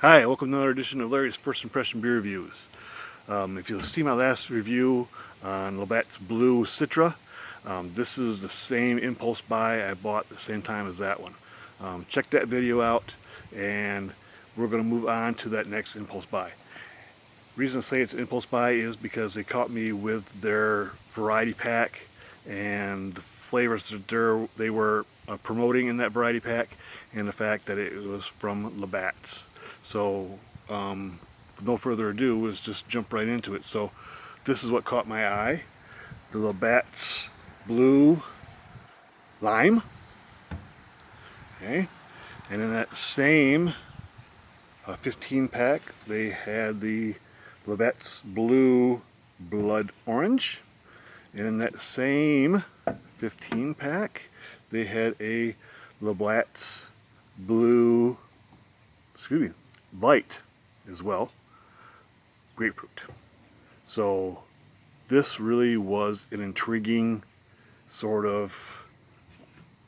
Hi, welcome to another edition of Larry's First Impression Beer Reviews. If you'll see my last review on Labatt's Blue Citra, this is the same impulse buy I bought at the same time as that one. Check that video out, and we're going to move on to that next impulse buy. The reason I say it's an impulse buy is because they caught me with their variety pack and the flavors that they were promoting in that variety pack, and the fact that it was from Labatt's. So with no further ado, let's just jump right into it. So this is what caught my eye: the Labatt's Blue Lime. Okay, and in that same 15 pack, they had the Labatt's Blue Blood Orange, and in that same 15 pack, they had a Labatt's Blue, Light as well, Grapefruit. So this really was an intriguing sort of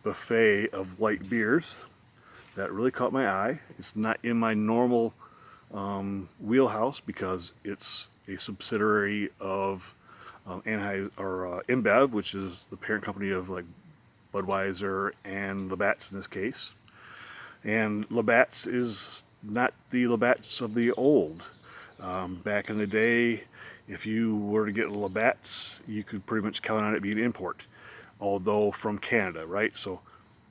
buffet of light beers that really caught my eye. It's not in my normal wheelhouse because it's a subsidiary of InBev, which is the parent company of like Budweiser and Labatt's in this case. And Labatt's is not the Labatt's of the old. Back in the day, if you were to get Labatt's, you could pretty much count on it being import, although from Canada, right? So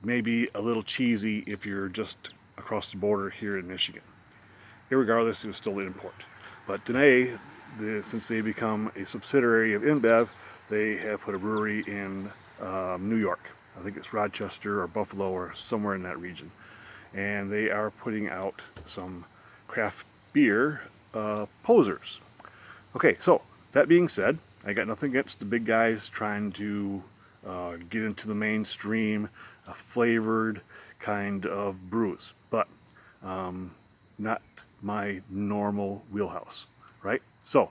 maybe a little cheesy if you're just across the border here in Michigan. Irregardless, it was still an import. But today, since they become a subsidiary of InBev, they have put a brewery in New York. I think it's Rochester or Buffalo or somewhere in that region. And they are putting out some craft beer posers. Okay, so that being said, I got nothing against the big guys trying to get into the mainstream flavored kind of brews, but not my normal wheelhouse, right? So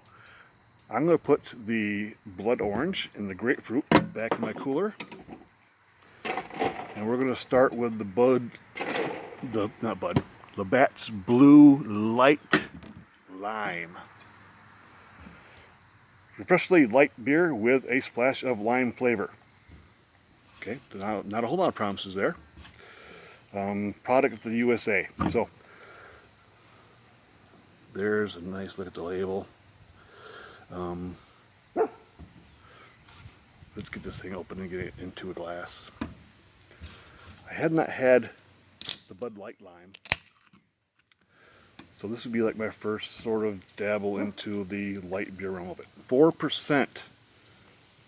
I'm going to put the blood orange and the grapefruit back in my cooler, and we're going to start with Labatt's Blue Light Lime. Refreshingly light beer with a splash of lime flavor. Okay, not a whole lot of promises there. Product of the USA. So there's a nice look at the label. Let's get this thing open and get it into a glass. I had not had the Bud Light Lime, so this would be like my first sort of dabble into the light beer realm of it. 4%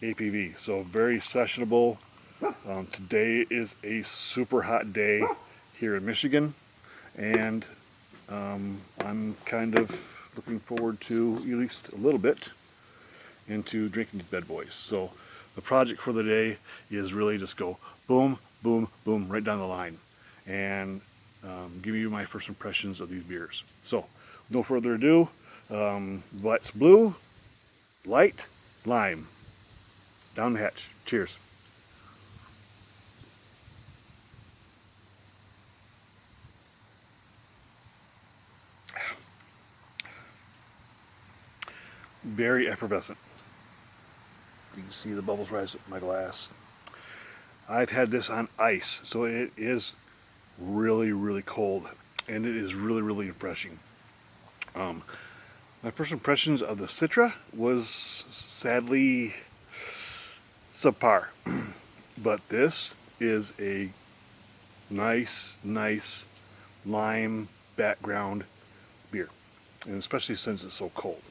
APV, so very sessionable. Today is a super hot day here in Michigan, and I'm kind of looking forward to at least a little bit into drinking these bad boys. So the project for the day is really just go boom, boom, boom, right down the line, and give you my first impressions of these beers. So no further ado, Labatt's Blue Light Lime. Down the hatch. Cheers. Very effervescent. You can see the bubbles rise up in my glass. I've had this on ice, so it is really, really cold, and it is really, really refreshing. My first impressions of the Citra was sadly subpar, but this is a nice lime background beer, and especially since it's so cold.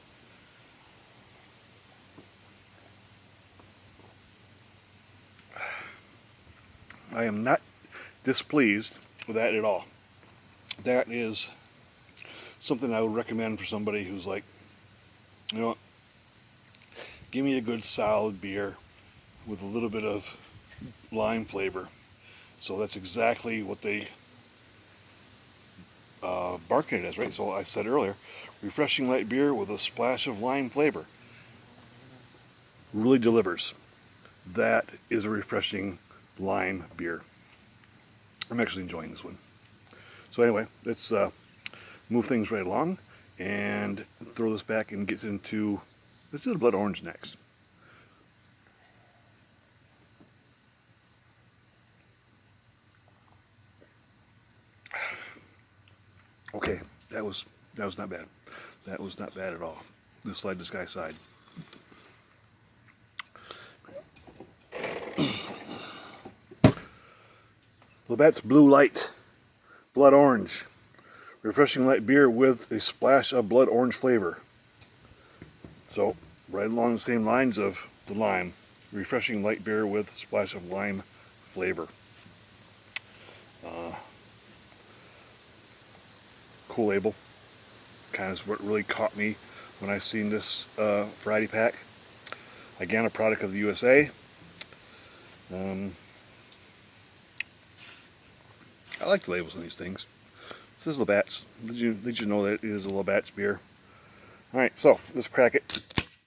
I am not displeased with that at all. That is something I would recommend for somebody who's like, you know what, give me a good solid beer with a little bit of lime flavor. So that's exactly what they marketed as, right? So I said earlier, refreshing light beer with a splash of lime flavor. Really delivers. That is a refreshing lime beer. I'm actually enjoying this one. So anyway, let's move things right along and throw this back and get into, let's do the blood orange next. Okay, that was not bad. That was not bad at all. Let's slide this guy aside. Labatt's Blue Light, blood orange. Refreshing light beer with a splash of blood orange flavor. So, right along the same lines of the lime. Refreshing light beer with a splash of lime flavor. Cool label. Kind of what really caught me when I seen this variety pack. Again, a product of the USA. I like the labels on these things. This is Labatt's. Did you know that it is a Labatt's beer? Alright, so let's crack it.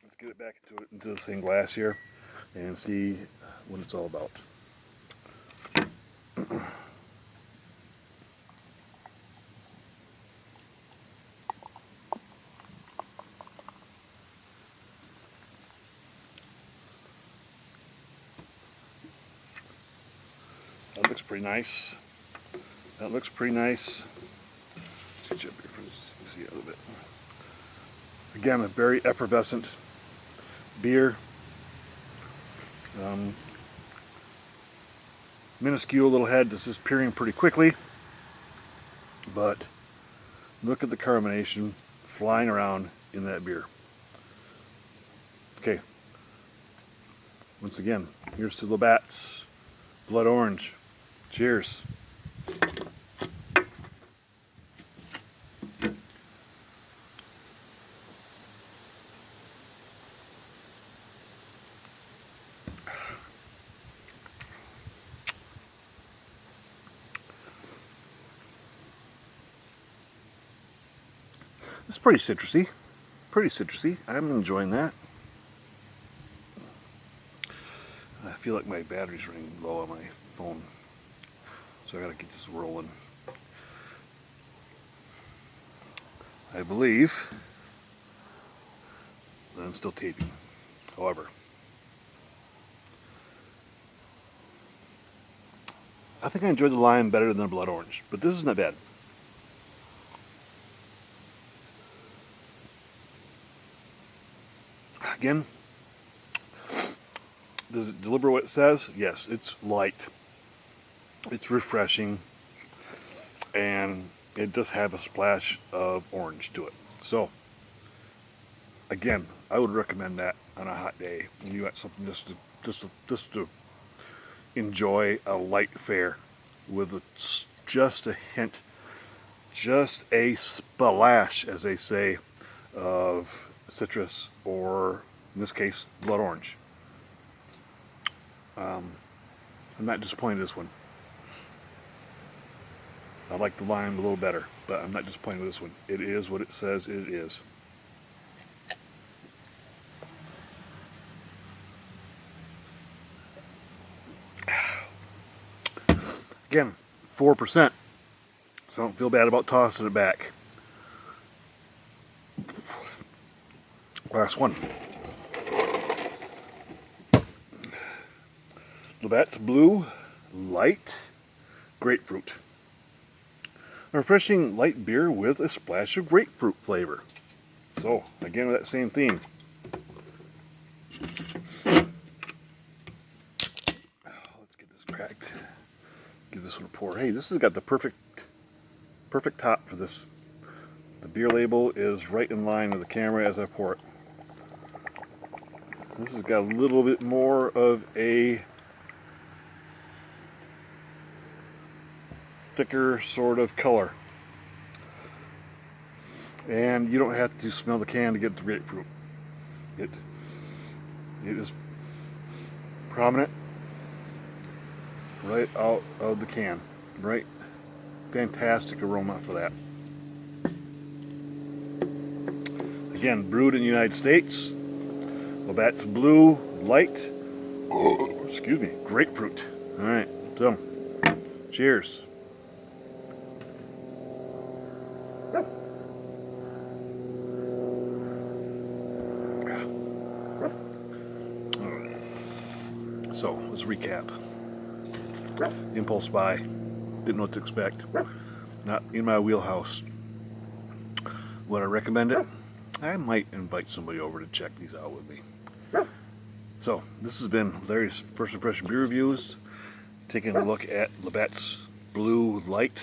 Let's get it back into the same glass here and see what it's all about. That looks pretty nice. That looks pretty nice. Let's get you up here for this. You can see it a little bit. Again, a very effervescent beer. Minuscule little head. This is appearing pretty quickly, but look at the carbonation flying around in that beer. Okay. Once again, here's to Labatt's Blood Orange. Cheers. It's pretty citrusy. Pretty citrusy. I'm enjoying that. I feel like my battery's running low on my phone, so I gotta get this rolling. I believe that I'm still taping. However, I think I enjoyed the lime better than the blood orange, but this is not bad. Again, does it deliver what it says? Yes, it's light, it's refreshing, and it does have a splash of orange to it. So, again, I would recommend that on a hot day when you got something just to enjoy a light fare with just a hint, just a splash, as they say, of citrus, or in this case, blood orange. I'm not disappointed in this one. I like the lime a little better, but I'm not disappointed with this one. It is what it says it is. Again, 4%, so I don't feel bad about tossing it back. Last one. Labatt's Blue Light, Grapefruit. A refreshing light beer with a splash of grapefruit flavor. So, again, with that same theme. Let's get this cracked. Give this one a pour. Hey, this has got the perfect top for this. The beer label is right in line with the camera as I pour it. This has got a little bit more of a thicker sort of color. And you don't have to smell the can to get the grapefruit. It is prominent right out of the can. Right? Fantastic aroma for that. Again, brewed in the United States. Labatt's Blue Light. Oh, excuse me, grapefruit. All right, so cheers. So let's recap. Impulse buy. Didn't know what to expect. Not in my wheelhouse. Would I recommend it? I might invite somebody over to check these out with me. So this has been Larry's First Impression Beer Reviews. Taking a look at Labatt's Blue Light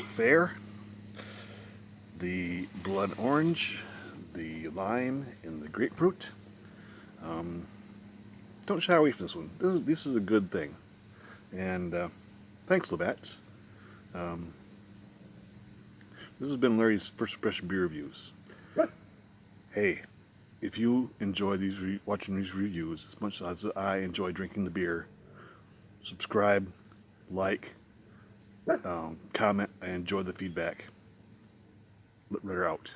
Fair, the Blood Orange, the Lime, and the Grapefruit. Don't shy away from this one. This is a good thing. And thanks, Labatt. This has been Larry's First Impression Beer Reviews. Hey, if you enjoy watching these reviews as much as I enjoy drinking the beer, subscribe, like, comment. I enjoy the feedback. Ritter out.